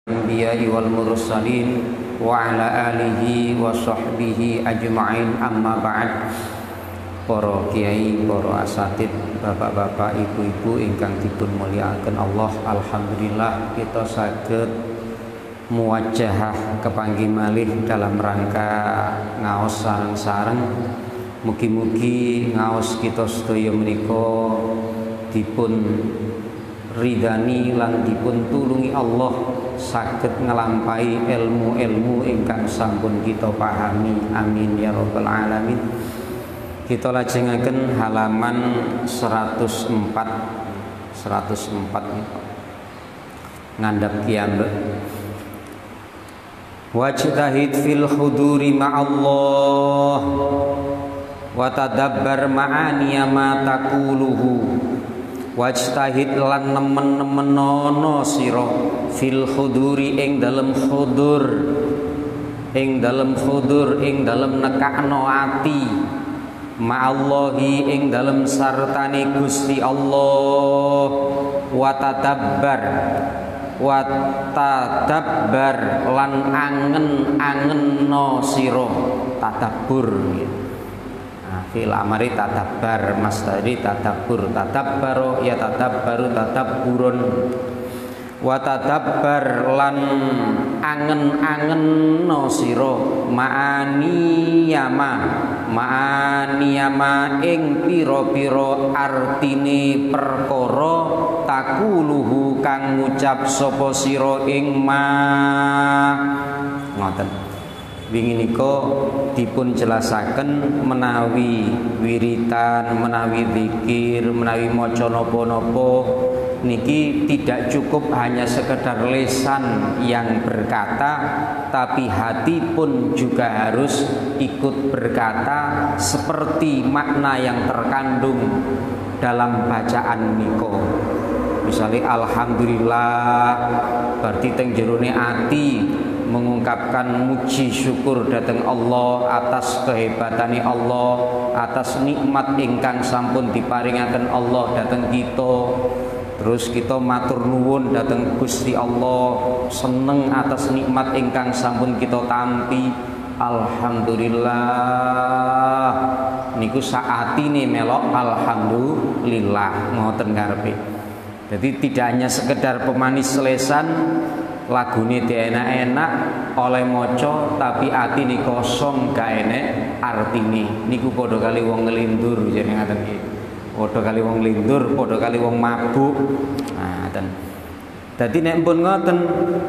Anbiya'i wal mursalin wa ala alihi wa sahbihi ajma'in, amma ba'd. Para kiai, para asatid, bapak-bapak, ibu-ibu ingkang dipun mulyakaken Allah, alhamdulillah kita saged muwajjahah kepanggih malih dalam rangka ngaos sareng-sareng. Mugi-mugi ngaos kita sedaya menika dipun ridani lan dipun tulungi Allah saged ngelampahi ilmu-ilmu ingkang sampun kita pahami, amin ya rabbal alamin. Kita lajengaken halaman 104 ngandhap kiambek. Wajtahid fil huduri ma'allah wa tadabbar ma'aniya ma taquluhu. Wajtahid lan nemen-nemenono sira fil khuduri ing dalem khudur, ing dalem nekakno ati, ma'allahi ing dalem sartane Gusti Allah, wa tadabbar lan angen-angenno sira, tadabbur fil amari tadabbar, masdari tadabbur, tadabbaro ya tadabbaru tadabburun. Wa tadabbar lan angen-angenno sira ma'aniyama ing pira-pira artine perkara takuluhu kang ngucap sapa sira ing ma. Ngoten. Wingi nika dipun jelasaken menawi wiritan, menawi zikir, menawi maca napa-napa niki tidak cukup hanya sekedar lisan yang berkata, tapi hati pun juga harus ikut berkata seperti makna yang terkandung dalam bacaan niko. Misalnya alhamdulillah berarti teng jerone ati mengungkapkan muji syukur datang Allah atas kehebatannya Allah, atas nikmat ingkang sampun diparingaken Allah datang kita. Terus kita matur nuwun datang Gusti Allah, seneng atas nikmat ingkang sampun kita tampi. Alhamdulillah niku saatine melok alhamdulillah ngoten ngarepe. Jadi tidak hanya sekedar pemanis lesan, lagune enak-enak oleh moco, tapi ati ni kosong gak enek artine. Niku padha kali wong ngelindur jeneng ngaten iki. Padha kali wong lindur, padha kali wong mabuk. Nah, dadi nek pun ngoten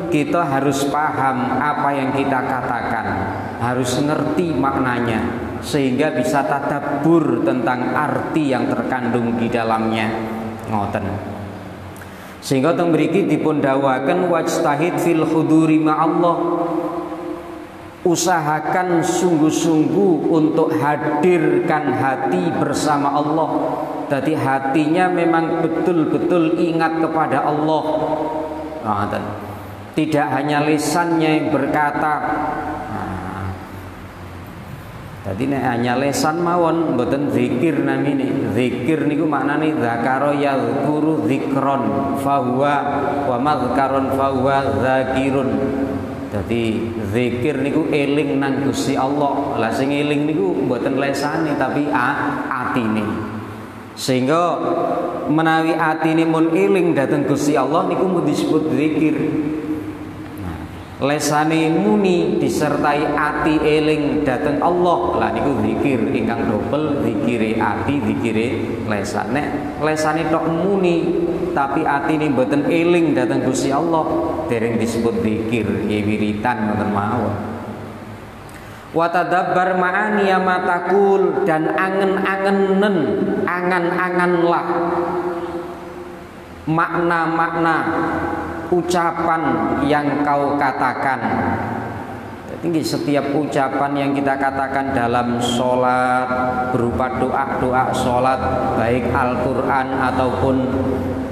kita harus paham apa yang kita katakan, harus ngerti maknanya sehingga bisa tadabbur tentang arti yang terkandung di dalamnya. Ngoten. Sehingga teng mriki dipun dawuhaken wajtahid fil huduri ma'allah. Usahakan sungguh-sungguh untuk hadirkan hati bersama Allah. Jadi hatinya memang betul-betul ingat kepada Allah. Tidak hanya lisannya yang berkata. Jadi hanya lesan mawon mboten zikir namine. Zikir niku maknane zakara yadhkuru dzikron fahuwa wa madzkaron fahuwa zakirun. Jadi zikir niku eling nang Gusti Allah. Lah sing eling niku mboten lesane tapi atine. Sehingga menawi atine mun eling dhateng Gusti Allah niku mung disebut zikir. Lesane muni disertai ati eling dateng Allah, lah niku zikir ingkang dobel, zikire ati, zikire lesan. Nek lesane tok muni tapi atine mboten eling dateng Gusti Allah, dereng disebut zikir, ya wiritan ngoten mawon. Wa tadabbar ma'aniya ma taqul, dan angen-angenen, angan-anganlah makna-makna ucapan yang kau katakan. Jadi setiap ucapan yang kita katakan dalam sholat berupa doa-doa sholat, baik Al-Quran ataupun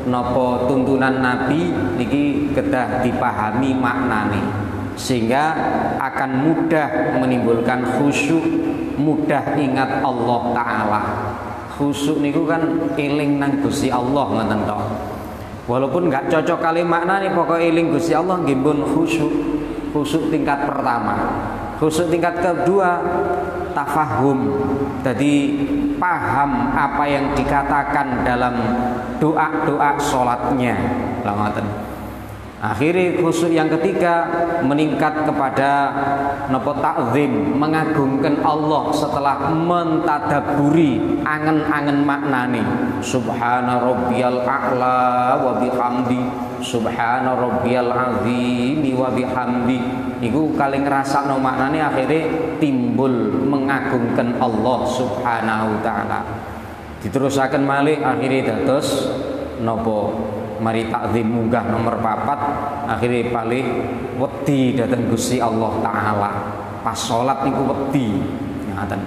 nopo tuntunan Nabi, niki kedah dipahami maknane, sehingga akan mudah menimbulkan khusyuk, mudah ingat Allah Ta'ala. Khusyuk niku kan eling nang Gusti Allah ngoten tok. Walaupun nggak cocok kali makna nih, pokoknya eling Gusti Allah nggih pun khusyuk. Khusyuk tingkat pertama. Khusyuk tingkat kedua tafahum. Jadi paham apa yang dikatakan dalam doa-doa sholatnya. Akhirnya khusyuk yang ketiga meningkat kepada nopo ta'zim, mengagungkan Allah setelah mentadaburi angen-angen maknane. Subhana rabbiyal a'la wa bihamdi, subhana rabbiyal azim wa bihamdi. Niku kali ngrasakno maknane akhirnya timbul mengagungkan Allah Subhanahu taala. Diterusaken malih akhirnya dados nopo mari takzim munggah nomor 4 akhirnya paling wedi dateng Gusti Allah taala pas salat niku wedi ngaten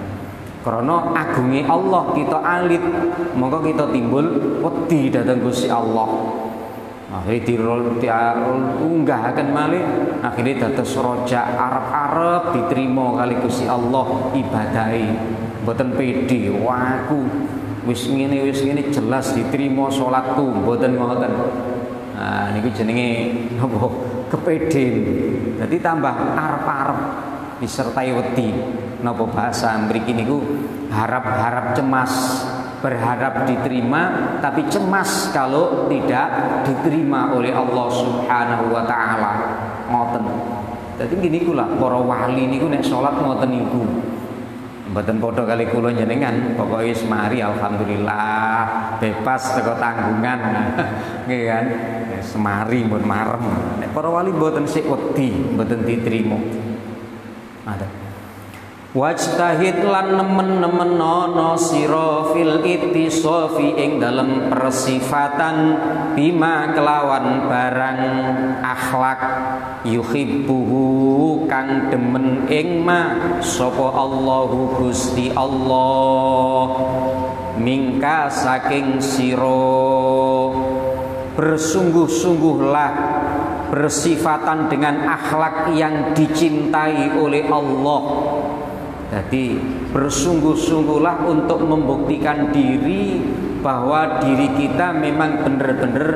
krana agunge Allah kita alit monggo kita timbul wedi dateng Gusti Allah akhirnya diunggahaken malih akhirnya dados roja arep-arep diterima kali Gusti Allah ibadahi mboten pede waku wis ngene jelas diterima salatku mboten ngoten. Nah niku jenenge napa kepeden. Dadi tambah arep-arep disertai wedi. Napa bahasa mriki niku harap-harap cemas, berharap diterima tapi cemas kalau tidak diterima oleh Allah Subhanahu wa taala. Ngoten. Dadi ngene iku lah para wali niku nek salat ngoten niku. Mboten padha kali kula jenengan, pokoke semari alhamdulillah bebas teko tanggungan. Nggih kan? Semari mun marem. Nek para wali mboten sik wedi, mboten diterima. Ada. Wajtahid lan nemen-nemen ana sira fil ittisafi ing dalem persifatan bima kelawan barang akhlak yuhibbuhu kang demen ing ma sapa Allahu Gusti Allah mingka saking sira bersungguh-sungguhlah bersifatan dengan akhlak yang dicintai oleh Allah. Jadi bersungguh-sungguhlah untuk membuktikan diri bahwa diri kita memang benar-benar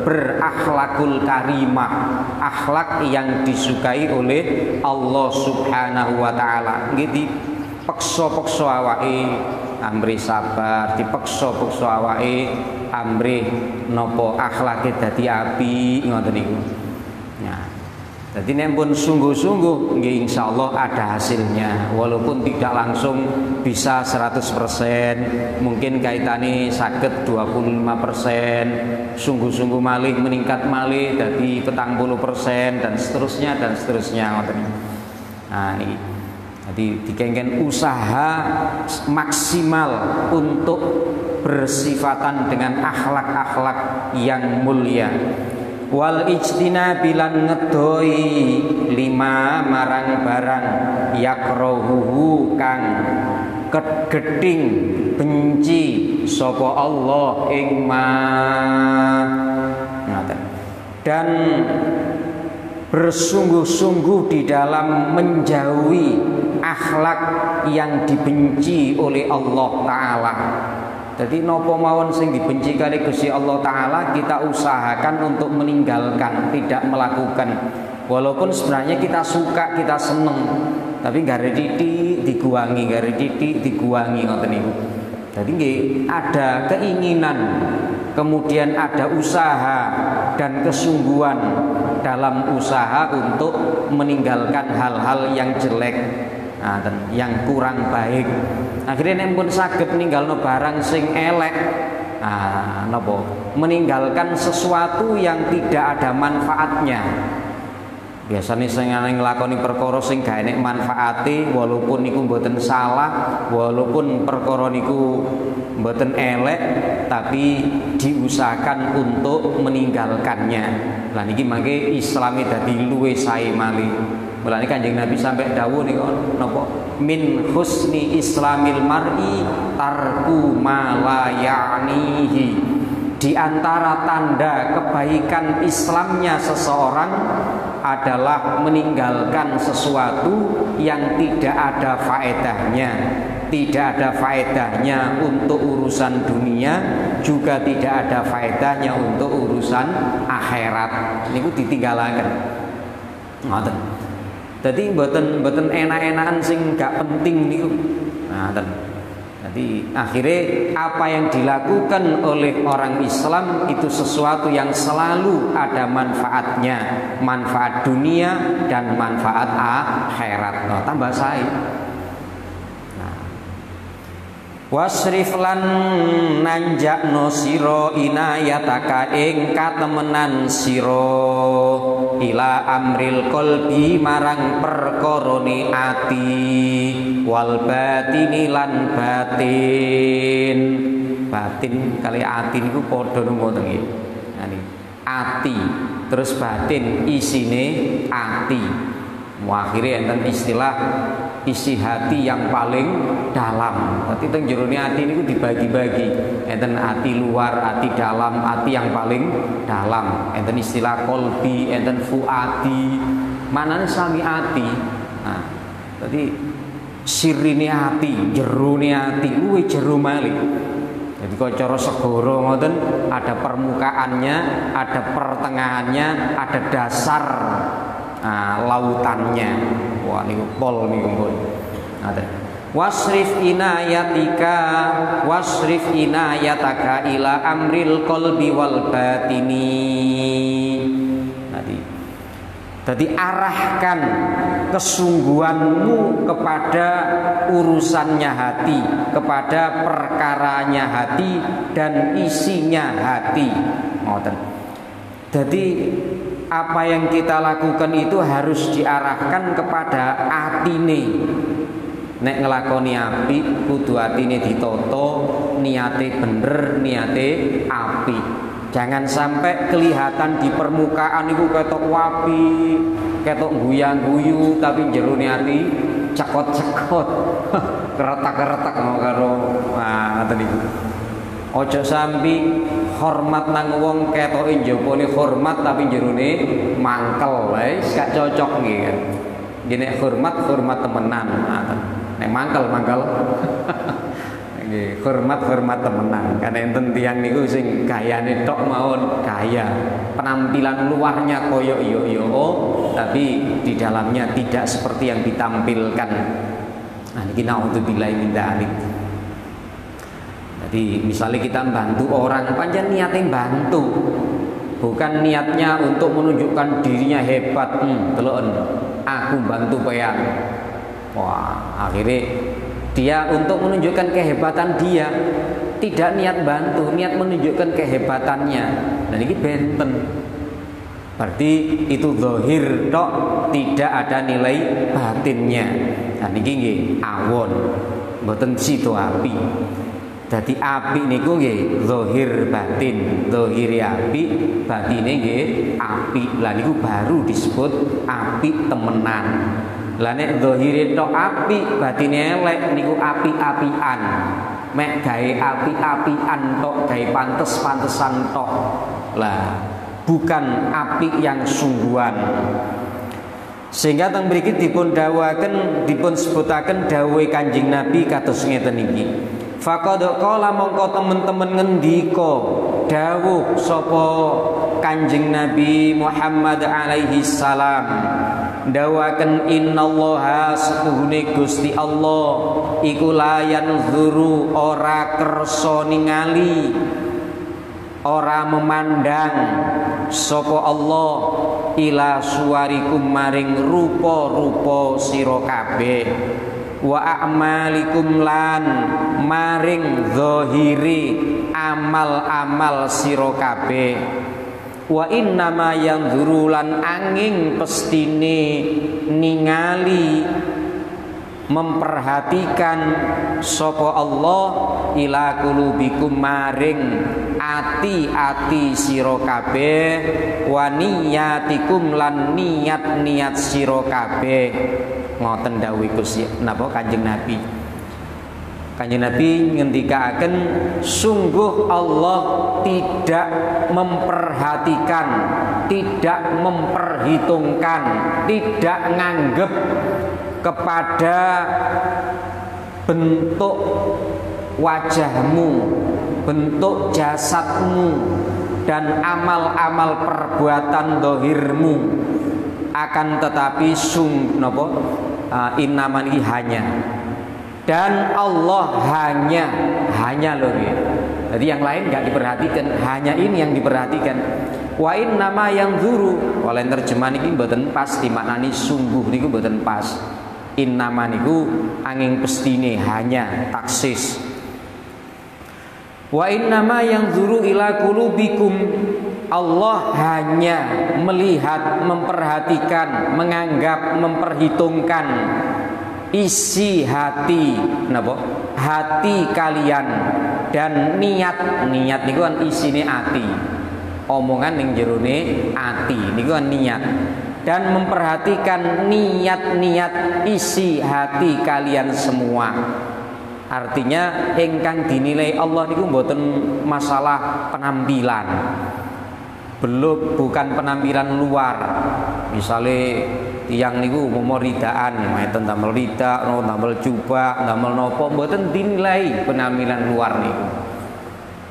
berakhlakul karimah, akhlak yang disukai oleh Allah Subhanahu wa taala. Nggih dipeksa-peksa awake amri sabar, dipeksa-peksa awake amri napa akhlake dadi apik ngoten niku. Nah, jadi nek pun sungguh-sungguh nggih insyaallah ada hasilnya walaupun tidak langsung bisa 100%, mungkin kaitane saged 25%, sungguh-sungguh malih meningkat malih dadi 40% dan seterusnya ngoten. Nah niki. Jadi dikengken usaha maksimal untuk bersifatan dengan akhlak-akhlak yang mulia. Wal ijtina bilan ngedoi lima marang barang yakrohuhu kang keding benci sapa Allah ing ma dan bersungguh-sungguh di dalam menjauhi akhlak yang dibenci oleh Allah Ta'ala. Jadi nopo mawon sing dibenci kali Gusti Allah taala kita usahakan untuk meninggalkan, tidak melakukan. Walaupun sebenarnya kita suka, kita seneng, tapi gare titik diguangi, gare titik diguangi ngoten niku. Jadi nggih ada keinginan, kemudian ada usaha dan kesungguhan dalam usaha untuk meninggalkan hal-hal yang jelek, yang kurang baik. Akhirnya nek pun saged ninggalno barang sing elek, napa? Meninggalkan sesuatu yang tidak ada manfaatnya. Biasanya sing nglakoni perkara sing gak enek manfaate, walaupun niku mboten salah, walaupun perkara niku mboten elek, tapi diusahakan untuk meninggalkannya. Lah niki mangke Islami dadi luwih sae malih. Mulane Kanjeng Nabi sampai dawuh niku napa min husni islamil mar'i tarku ma la ya'nihi. Di antara tanda kebaikan Islamnya seseorang adalah meninggalkan sesuatu yang tidak ada faedahnya. tidak ada faedahnya untuk urusan dunia, juga tidak ada faedahnya untuk urusan akhirat. Niku ditinggalaken. Ngoten. Dadi mboten enak-enakan sing gak penting niku. Ngoten. Jadi akhirnya apa yang dilakukan oleh orang Islam itu sesuatu yang selalu ada manfaatnya, manfaat dunia dan manfaat akhirat. Nah, tambah saya. Wasrif lan nanjakno sira inayataka ing katemenan sira ila amril qalbi marang perkarane ati wal batini lan batin. Batin kali ati niku padha ngoten nggih. Nah niki ati terus batin isine ati. Akhirnya enten istilah isi hati yang paling dalam. Tapi teng jerone ati niku dibagi-bagi. Enten ati luar, ati dalam, ati yang paling dalam. Enten istilah kolbi, enten fuadi. Manane sami ati. Nah, tadi sirine ati, jerone ati, luwih jero malih. Jadi kalau cara segoro ngoten ada permukaannya, ada pertengahannya, ada dasar lautannya. Wah niku pol niku pun. Wasrif inayataka ila amril qalbi wal batini. Jadi arahkan kesungguhanmu kepada urusannya hati, kepada perkaranya hati dan isinya hati. Ngoten. Jadi apa yang kita lakukan itu harus diarahkan kepada atine. Nek ngelakoni apik kudu atine ditoto, niate bener, niate apik. Jangan sampai kelihatan di permukaan itu ketok wapi, ketok guyang-guyu, tapi jero ati cekot-cekot, keretak-keretak mau karo ngoten niku. Ojo sampai hormat nang wong ketoke njopone hormat tapi jerone mangkel wae gak cocok nggih kan. Nek hormat temenan, nek mangkel nggih hormat temenan. Karena enten tiyang niku sing gayane tok mawon gaya. Penampilan luarnya koyo yo tapi di dalamnya tidak seperti yang ditampilkan. Nah niki naudzubillahi min dzalik. Jadi misalnya kita bantu orang, panjang niatnya bantu, bukan niatnya untuk menunjukkan dirinya hebat. Teloken, aku bantu peyan. Wah, akhirnya dia untuk menunjukkan kehebatan dia, tidak niat bantu, niat menunjukkan kehebatannya. Dan ini benten. Berarti itu zahir tok, tidak ada nilai batinnya. Dan ini nggih awon, mboten situ api. Jadi api niku nggih zahir batin, zahir api, batine nggih api. Lah niku baru disebut api temenan. Lah nek zahire tok api, batine elek niku api-apian. Mek gawe api-apian tok, gawe pantes-pantesan tok. Lah bukan api yang sungguhan. Sehingga teng mriki dipun dawuhaken, dipun sebutaken dawuhe Kanjeng Nabi kados ngeten iki. Faqad qala mongko temen-temen ngendika dawuh sapa Kanjeng Nabi Muhammad alaihi salam dawuhaken innallaha setuhune Gusti Allah iku layan zuru ora kersa ningali ora memandang sapa Allah ila suwarikum maring rupa-rupa sira kabeh wa a'malikum lan maring zahiri amal-amal sira kabeh wa innama yanzuru lan angin pestine ningali memperhatikan sapa Allah ila qulubikum maring ati-ati sira kabeh wa niyatikum lan niat-niat sira kabeh. Ngoten dawuh Gusti napa Kanjeng Nabi. Kanjeng Nabi ngendikaken sungguh Allah tidak memperhatikan, tidak memperhitungkan, tidak nganggep kepada bentuk wajahmu, bentuk jasadmu, dan amal-amal perbuatan dohirmu. Akan tetapi innamani hanya, dan Allah hanya loh ya. Jadi yang lain nggak diperhatikan, hanya ini yang diperhatikan. Wa innama yang zuru, oleh terjemahan ini mboten pas dimaknani sungguh niku mboten pas. Innama niku angin pestine hanya taksis. Wa innama yang zuru ila qulubikum, Allah hanya melihat, memperhatikan, menganggap, memperhitungkan isi hati, hati kalian dan niat niku kan isine ati, omongan ning jerone ati niku kan niat, dan memperhatikan niat-niat isi hati kalian semua. Artinya ingkang dinilai Allah niku mboten masalah penampilan, bukan penampilan luar. Misalnya tiang niku mau ridaan, meten damel rida, damel jubah, damel nopo, mboten dinilai penampilan luar niku.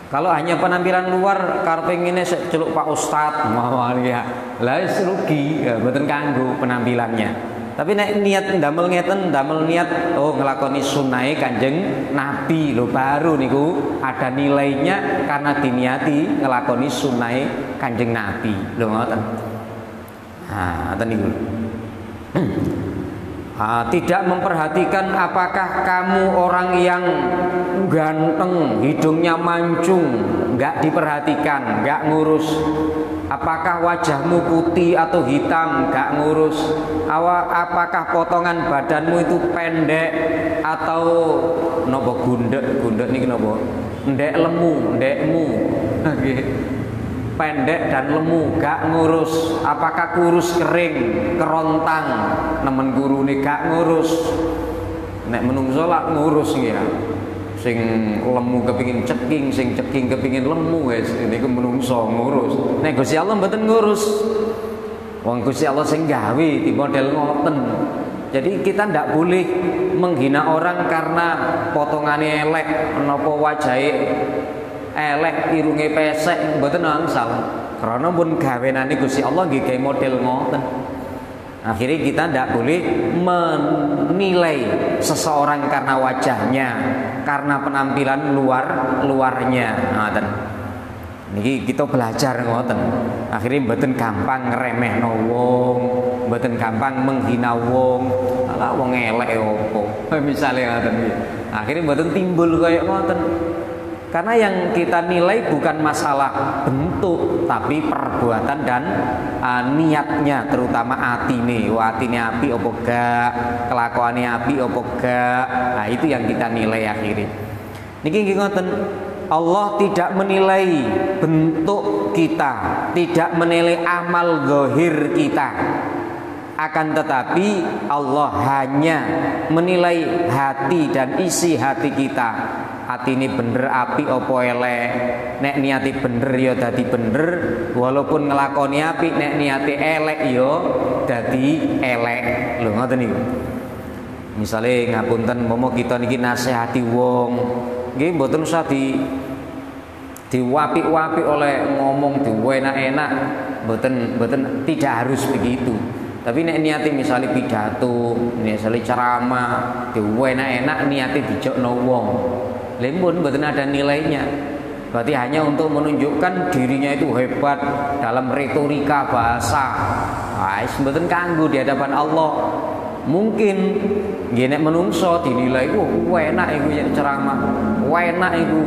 Kalau hanya penampilan luar, karepe ngene sik celuk Pak Ustad, mawon ya. Lah wis rugi, ya mboten kanggo penampilannya. Tapi nek niat damel ngeten, damel niat nglakoni sunnahe Kanjeng Nabi lho, baru niku ada nilainya karena diniati nglakoni sunnahe Kanjeng Nabi. Lho ngoten. Ngoten niku. Tidak memperhatikan apakah kamu orang yang ganteng, hidungnya mancung, nggak diperhatikan, nggak ngurus. Apakah wajahmu putih atau hitam, nggak ngurus. Apakah potongan badanmu itu pendek atau nopo gundek niki nopo, ndek lemu, ndekmu, pendek dan lemu, gak ngurus. Apakah kurus kering, kerontang, nemen gurune gak ngurus. Nek menungso lak ngurus ya. Sing lemu kepingin ceking, sing ceking kepingin lemu wis niku menungso ngurus. Nek Gusti Allah mboten ngurus. Wong Gusti Allah sing gawe di model ngoten. Jadi kita ndak boleh menghina orang karena potongannya elek, menapa wajahe elek, irunge pesek, mboten angsal. Karena pun gawenane Gusti Allah nggih gawe model ngoten. Akhirnya kita tidak boleh menilai seseorang karena wajahnya, karena penampilan luarnya. Ngoten. Niki kita belajar ngoten. Akhirnya mboten gampang ngremehno wong, mboten gampang menghina wong. Ala wong elek opo. Misale ngoten iki. Akhirnya mboten timbul kaya ngoten. Karena yang kita nilai bukan masalah bentuk, tapi perbuatan dan niatnya, terutama atine. Atine api apa gak, kelakuane api apa gak. Nah, itu yang kita nilai akhirnya. Niki ngoten. Allah tidak menilai bentuk kita, tidak menilai amal zahir kita. Akan tetapi Allah hanya menilai hati dan isi hati kita. Hati ini bener api opo elek. Nek niati bener ya dadi bener, walaupun ngelakoni api nek niati elek ya dadi elek. Lho ngoten niku. Misale ngapunten momo kita niki nasihati wong, nggih mboten usah diwapik-wapik oleh ngomong diwenak-enak, mboten tidak harus begitu. Tapi nek niati misalnya pidato, misalnya ceramah, diwenak-enak niati dijokno wong, lempun mboten ada nilainya. Berarti hanya untuk menunjukkan dirinya itu hebat dalam retorika bahasa. Wis mboten kanggo di hadapan Allah. Mungkin nggih nek menungso dinilai, enak iku ceramah, enak iku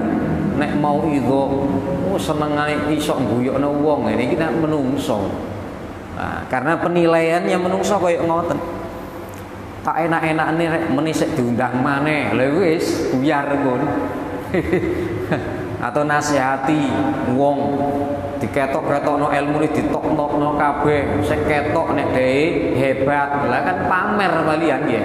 nek mau ido, senengane iso guyokno wong. Ini kita menungso. Nah, karena penilaiannya menungso kaya ngoten. Tak enak-enakne rek menisik diundang maneh. Lha wis buyar pun. Atau nasihati wong diketok-ketokno ilmune ditokno kabeh, sing ketok nek dhewe hebat. Lah kan pamer kalian ya.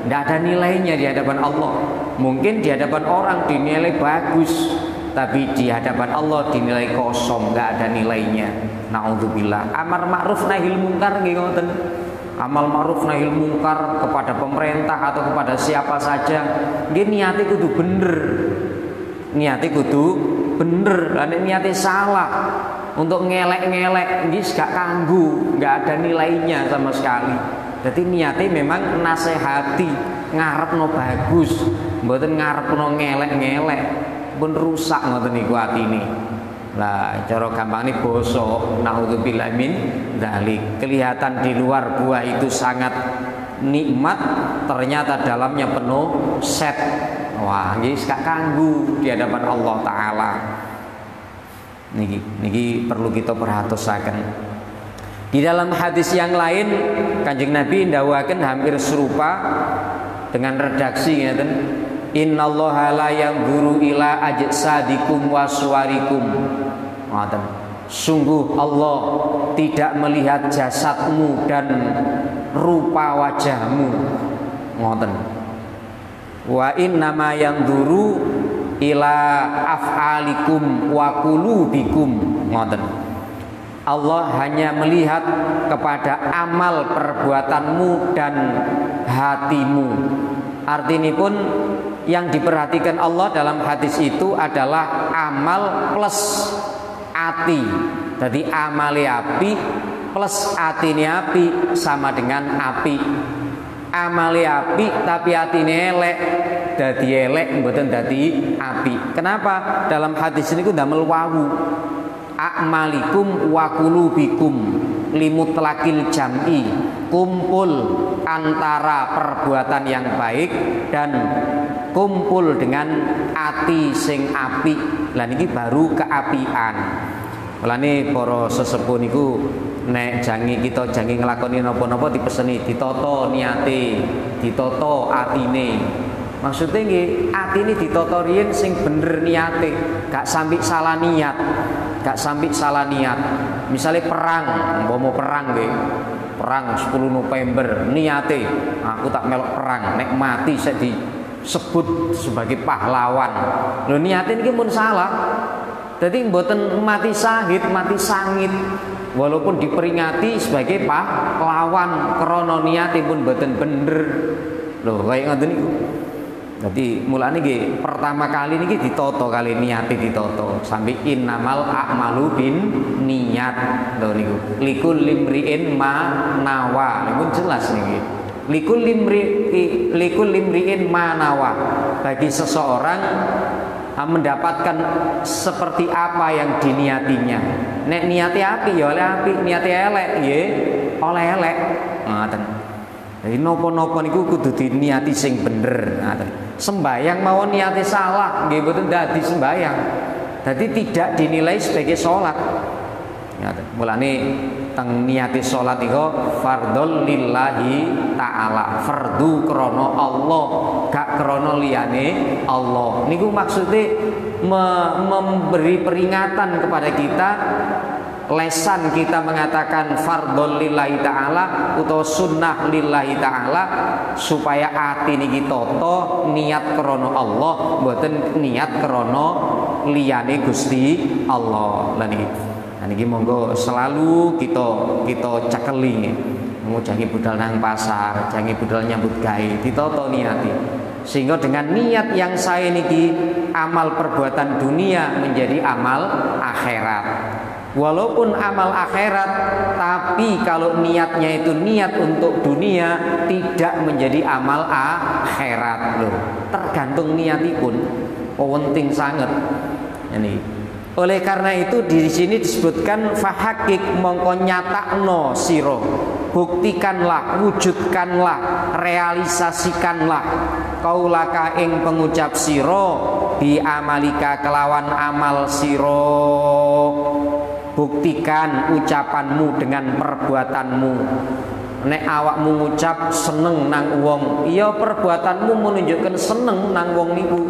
Ndak ada nilainya di hadapan Allah. Mungkin di hadapan orang dinilai bagus, tapi di hadapan Allah dinilai kosong, nggak ada nilainya. Naudzubillah. Amar ma'ruf nahil munkar nggih ngoten. amal ma'ruf nahi mungkar kepada pemerintah atau kepada siapa saja, nggih niate kudu bener. Niate kudu bener. Lah nek niate salah untuk ngelek-ngelek nggih gak kanggu, gak ada nilainya sama sekali. Jadi niate memang nasehati, ngarepno bagus, mboten ngarepno ngelek-ngelek, pun rusak ngoten niku atine. Lah cara gampang ini bosok, naudzubillah min dzalik. Kelihatan di luar buah itu sangat nikmat, ternyata dalamnya penuh set. Wah, nggih gak kanggu di hadapan Allah taala. Niki perlu kita perhatosaken. Di dalam hadis yang lain Kanjeng Nabi ndawuhaken hampir serupa dengan redaksi ngeten. Innallaha la yanzuru ila ajsadikum wa suwarikum. Ngoten. Sungguh Allah tidak melihat jasadmu dan rupa wajahmu. Ngoten. Wa innama yanzuru ila af'alikum wa qulubikum. Ngoten. Allah hanya melihat kepada amal perbuatanmu dan hatimu. Artinya pun yang diperhatikan Allah dalam hadis itu adalah amal plus ati. Jadi amali api plus atine api sama dengan api. Amali api tapi atine elek, dadi elek mboten dadi api. Kenapa? Dalam hadis ini ku ndamel wawu. A'malikum wa qulubikum limutlaqil jam'i, kumpul antara perbuatan yang baik dan kumpul dengan ati sing api. Lah niki baru keapian. Mulane para sesepuh niku nek kita jange nglakoni napa-napa dipeseni ditata niate, ditata atine. Maksudnya nggih atine ditata riyen sing bener niate, gak sampai salah niat. Gak sampai salah niat. Misalnya perang, mau perang nggih. Perang 10 November niate, aku tak melok perang, nek mati saya disebut sebagai pahlawan. Lho niate niki pun salah. Jadi mboten mati syahid, mati sangit. Walaupun diperingati sebagai pahlawan, krana niate pun mboten bener. Lho kaya ngoten niku. Jadi mulane nggih pertama kali niki ditata kali niate ditata sampai innamal a'malu bin niat. Lho niku likul limriin ma nawa. Niku jelas niki. Likul limriin ma nawa. Bagi seseorang mendapatkan seperti apa yang diniatinya. Nek niate api ya oleh api, niate elek nggih oleh elek. Ngoten. Jadi nopo-nopo niku kudu diniati sing bener. Sembayang mawon niate salah, nggih mboten dadi sembayang. Dadi tidak dinilai sebagai salat. Mulane teng niati salat iku fardhul lillahi taala, fardu krana Allah, gak krana liyane Allah. Niku maksudnya memberi peringatan kepada kita. Lesan kita mengatakan fardhul lillahi ta'ala utawa sunnah lillahi ta'ala supaya ati niki tata niat krana Allah mboten niat krana liyane Gusti Allah. Lah niki monggo selalu kita cekeli. Mau jange budal nang pasar, jange budal nyambut gawe, ditata niati. Sehingga dengan niat yang saya niki amal perbuatan dunia menjadi amal akhirat. Walaupun amal akhirat, tapi kalau niatnya itu niat untuk dunia tidak menjadi amal akhirat loh. Tergantung niatipun, penting sangat. Ini. Oleh karena itu di sini disebutkan fahakik mongko nyatakno siro, buktikanlah, wujudkanlah, realisasikanlah kaulaka ing pengucap siro bi amalika kelawan amal siro. Buktikan ucapanmu dengan perbuatanmu. Nek awakmu ngucap seneng nang wong, iya perbuatanmu menunjukkan seneng nang wong niku.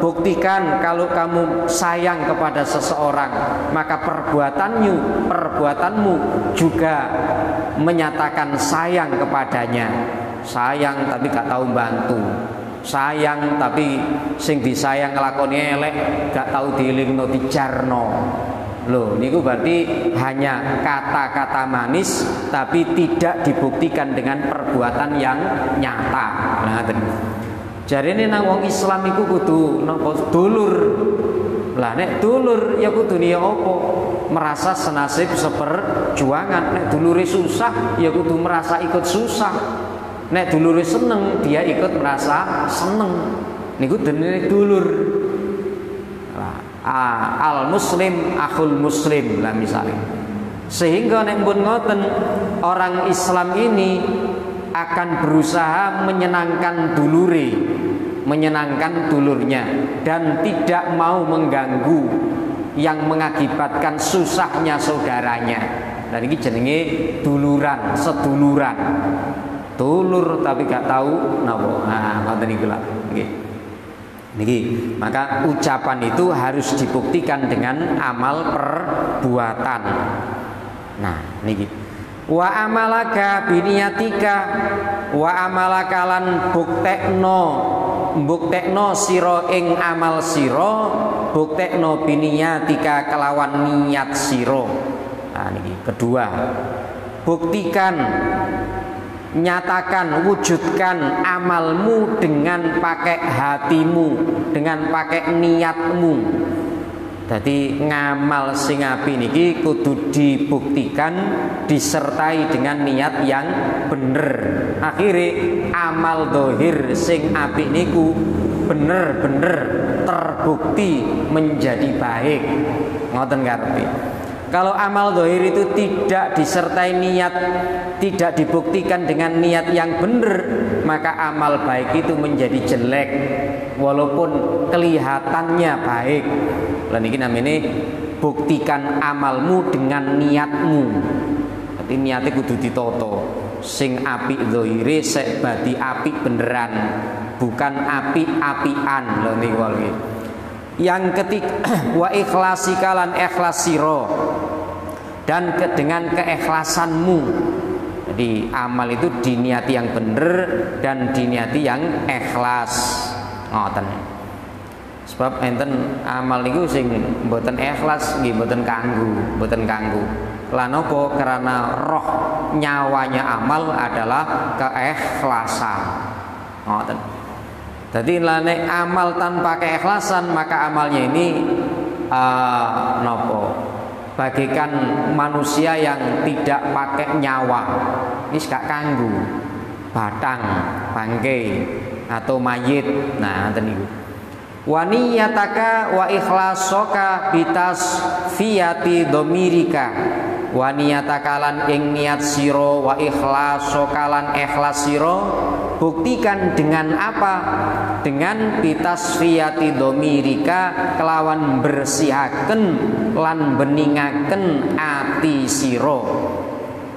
Buktikan kalau kamu sayang kepada seseorang, maka perbuatanmu juga menyatakan sayang kepadanya. Sayang tapi gak tahu bantu. Sayang tapi sing disayang nglakoni elek gak tahu dielingno dijarno. Loh, niku berarti hanya kata-kata manis tapi tidak dibuktikan dengan perbuatan yang nyata. Nah, jarine nang wong Islam iku kudu napa dulur. Lah nek dulur ya kudu ya apa? Merasa senasib seperjuangan. Nek dulure susah ya kudu merasa ikut susah. Nek dulure seneng dia ikut merasa seneng. Niku jenenge dulur. Al muslim akhul muslim lah misalnya. Sehingga nek pun ngoten orang Islam ini akan berusaha menyenangkan dulure, menyenangkan dulurnya dan tidak mau mengganggu yang mengakibatkan susahnya saudaranya. Dan ini jenenge duluran, seduluran. Dulur tapi gak tahu napa. Nah, ngoten niku lah. Nggih. Niki, maka ucapan itu harus dibuktikan dengan amal perbuatan. Nah, niki. Wa amalaka biniyatika wa amalaka lan buktekno sira ing amal sira, buktekno biniyatika kelawan niat sira. Nah, niki kedua. Buktikan, nyatakan, wujudkan amalmu dengan pakai hatimu, dengan pakai niatmu. Jadi ngamal sing api niki kudu dibuktikan disertai dengan niat yang bener. Akhirnya amal dohir sing api niku bener-bener terbukti menjadi baik. Ngoten karepe. Kalau amal dohir itu tidak disertai niat, tidak dibuktikan dengan niat yang benar, maka amal baik itu menjadi jelek walaupun kelihatannya baik. Lan iki namanya buktikan amalmu dengan niatmu. Tapi niatnya kudu ditoto. Sing apik dohire sek badi apik beneran, bukan apik-apian. Lho niku iki. Yang ketiga wa ikhlasika lan ikhlas sira dan dengan keikhlasanmu. Jadi amal itu diniati yang benar dan diniati yang ikhlas. Ngoten. Sebab enten amal niku sing mboten ikhlas nggih mboten kanggo. Lan apa? Karena roh nyawanya amal adalah keikhlasan. Ngoten. Jadi nek amal tanpa keikhlasan maka amalnya ini bagaikan manusia yang tidak pakai nyawa. Ini gak kanggu, batang, bangkai atau mayit. Nah, ngoten niku. Wa niyataka wa ikhlasoka bitas fiyati domirika. Wa niyataka lan ing niat sira wa ikhlasoka lan ikhlas sira. Buktikan dengan apa? Dengan bitasfiyati domirika kelawan bersihaken lan beningaken ati siro,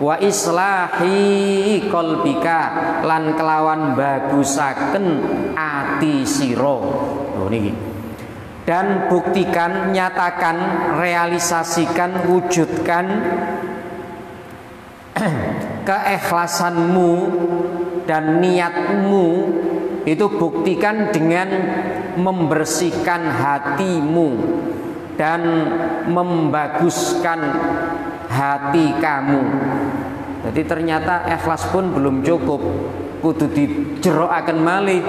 wa islahi kolbika lan kelawan bagusaken ati siro. Oh, niki. Dan buktikan, nyatakan, realisasikan, wujudkan keikhlasanmu dan niatmu itu buktikan dengan membersihkan hatimu dan membaguskan hati kamu. Jadi ternyata ikhlas pun belum cukup, kudu dijerokaken malih.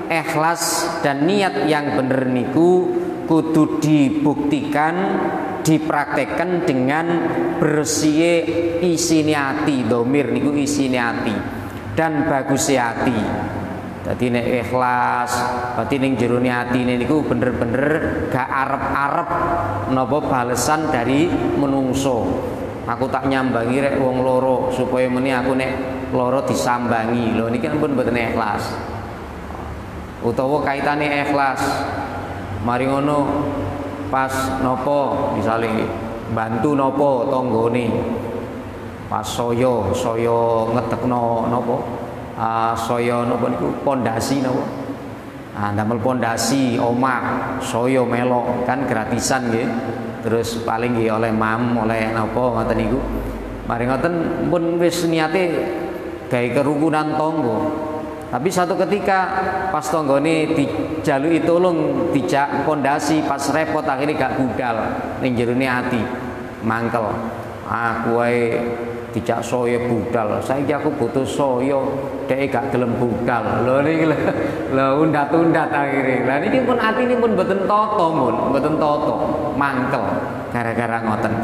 Ikhlas dan niat yang bener niku kudu dibuktikan, dipraktekkan dengan bersih isine ati. Domir niku isine ati dan bagus hati. Jadi nek ikhlas, berarti ning jerone atine niku bener-bener gak arep-arep napa balesan dari menungso. Aku tak nyambangi rek wong loro supaya meni aku nek loro disambangi. Lho niki ampun mboten ikhlas. Utawa kaitane ikhlas. Mari ngono pas napa misale bantu napa tanggane. Pas saya ngedekno napa? Saya napa niku pondasi napa? Ndamel pondasi omah, saya melok kan gratisan nggih. Terus paling nggih oleh oleh napa ngoten niku. Mari ngoten pun wis niate gawe kerukunan tangga. Tapi suatu ketika pas tanggane dijaluki tulung, dijak pondasi, pas repot akhirnya gak budal ning jerone ati. Mangkel. Aku wae dijak saya budal. Saiki aku butuh saya, dhek gak gelem budal. Lho niki lho undat-undat akhirnya. Lah niki pun atine pun mboten tata mun, mboten tata. Mangkel gara-gara ngoten.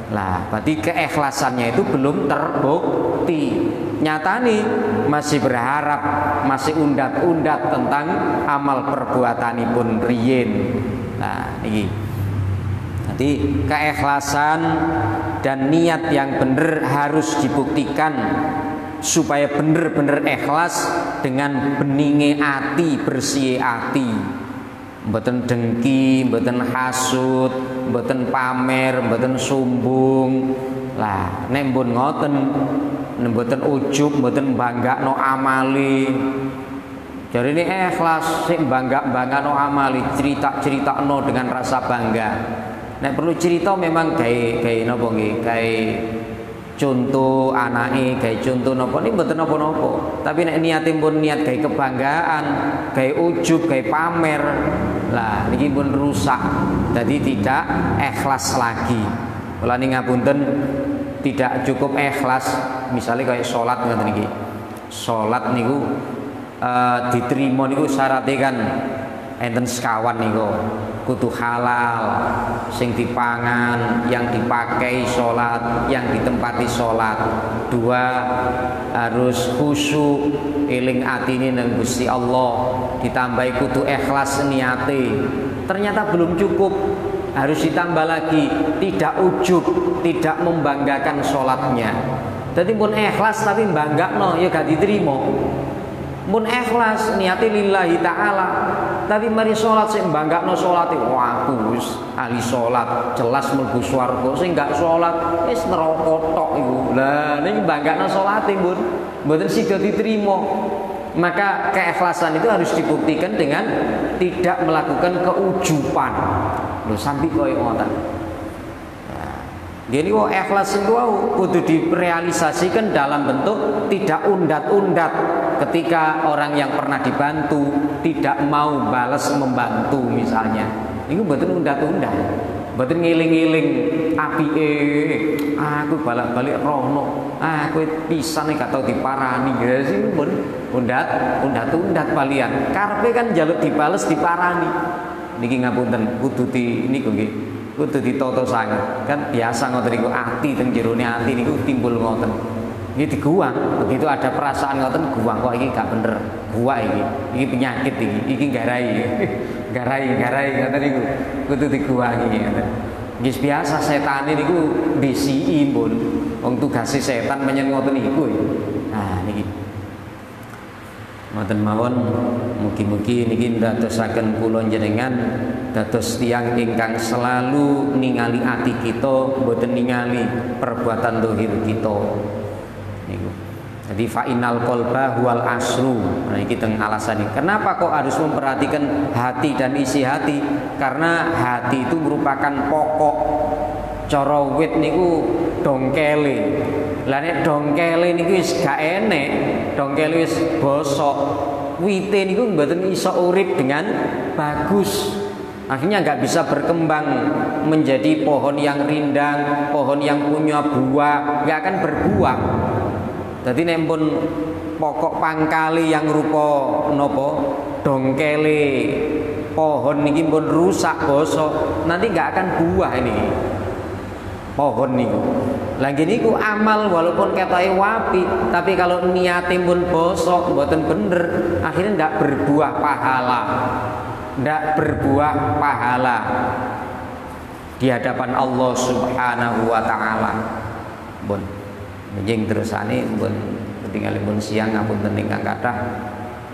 Lah, berarti keikhlasannya itu belum terbukti. Nyata nih masih berharap, masih undat-undat tentang amal perbuatanipun riyin. Nah, ini. Jadi keikhlasan dan niat yang benar harus dibuktikan supaya benar-benar ikhlas dengan beninge ati, bersih ati. Mboten dengki, mboten hasud, mboten pamer, mboten sombong. Lah nek mbon ngoten, mboten ujub, mboten banggakno amali. Jarine ikhlas sik banggakno amali, cerita-critakno dengan rasa bangga. Nek perlu cerita memang gawe napa nggih, gawe contoh anake, gawe contoh napa niki mboten napa-napa. Tapi nek niate pun niat gawe kebanggaan, gawe ujub, gawe pamer, lah niki pun rusak. Jadi tidak ikhlas lagi. Kula ngapunten tidak cukup ikhlas. Misalnya kayak salat ngoten niki. Salat niku diterima niku syaratnya kan enten sekawan niku. Kudu halal, sing dipangan, yang dipakai sholat, yang ditempati sholat. Dua, harus khusyuk, eling atine nang Gusti Allah, ditambahi kudu ikhlas niate. Ternyata belum cukup, harus ditambah lagi, tidak ujub, tidak membanggakan sholatnya. Jadi pun ikhlas tapi banggakno ya gak diterima. Mun ikhlas niate lillahi ta'ala, tapi mari salat sing banggakno salate, wah aku wis ahli salat, jelas mlebu swarga. Sing gak salat wis neraka tok iku. Lah niki banggakno salate Mbun, mboten sida diterima. Maka keikhlasan itu harus dibuktikan dengan tidak melakukan keujuban. Lho sampai koyo ngoten. Jadi ikhlas itu kudu direalisasikan dalam bentuk tidak undat-undat. Ketika orang yang pernah dibantu tidak mau balas membantu misalnya, itu betul undat-undat, betul ngiling-ngiling apike, aku balik-balik rono, aku pisan gak tau diparani, ya sih undat-undat balian. Karpe kan jaluk dibales diparani, niki ngapunten kudu di niku nggih. Kudu ditata sanget. Kan biasa ngoten niku ati teng jerone ati niku timbul ngoten. Iki diguang, begitu ada perasaan ngoten guang kok iki gak bener. Gua iki. Iki penyakit iki. Iki garai. garai ngoten niku. Kudu diguangi ngoten. Nggih biasa setan niku bisiki pun. Wong tugase setan menyen ngoten niku. Nah niki. Ngoten mawon mugi-mugi niki ndadosaken kula njenengan dados tiyang ingkang selalu ningali ati kita, mboten ningali perbuatan zahir kita. Niku. Jadi fa'inal qalba huwal asru. Nah iki teng alasane. Kenapa kok harus memperhatikan hati dan isi hati? Karena hati itu merupakan pokok. Cara wit niku dongkele. Lah nek dongkele niku wis gak enek, dongkele wis bosok. Wite niku mboten iso urip dengan bagus. Akhirnya nggak bisa berkembang menjadi pohon yang rindang, pohon yang punya buah, nggak akan berbuah. Jadi nempun pokok pangkali yang rupa nopo dongkele pohon niki pun rusak bosok, nanti nggak akan buah ini pohon niku. Lagi niku amal walaupun ketoke wapi, tapi kalau niate pun bosok, mboten bener, akhirnya ndak berbuah pahala. Ndak berbuah pahala di hadapan Allah Subhanahu wa taala. Pun njing terusane pun ketinggalipun siang ngapunten ingkang kathah.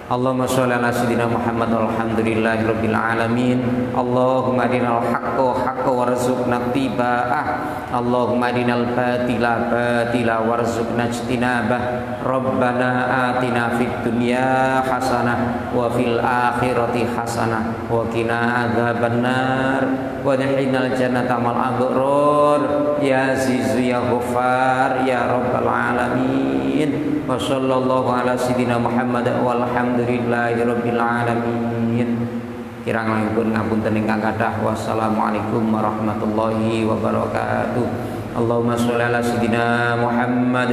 Allahumma sholli ala sayyidina Muhammad walhamdulillahirabbil alamin. Allahumma arinal haqqo haqqo warzuqna ittiba'ah. Allahumma arinal batila batila warzuqna ijtinabah. Rabbana atina fid dunya hasanah wa fil akhirati hasanah wa qina adzabannar wa adkhilnal jannata mal abrar ya aziz ya ghaffar ya rabbal alamin. wa sallallahu ala sayyidina Muhammad walhamdulillahi rabbil alamin. Kirang langkung ngapunten ingkang kathah. Wassalamualaikum warahmatullahi wabarakatuh. Allahumma sholli ala sayyidina Muhammad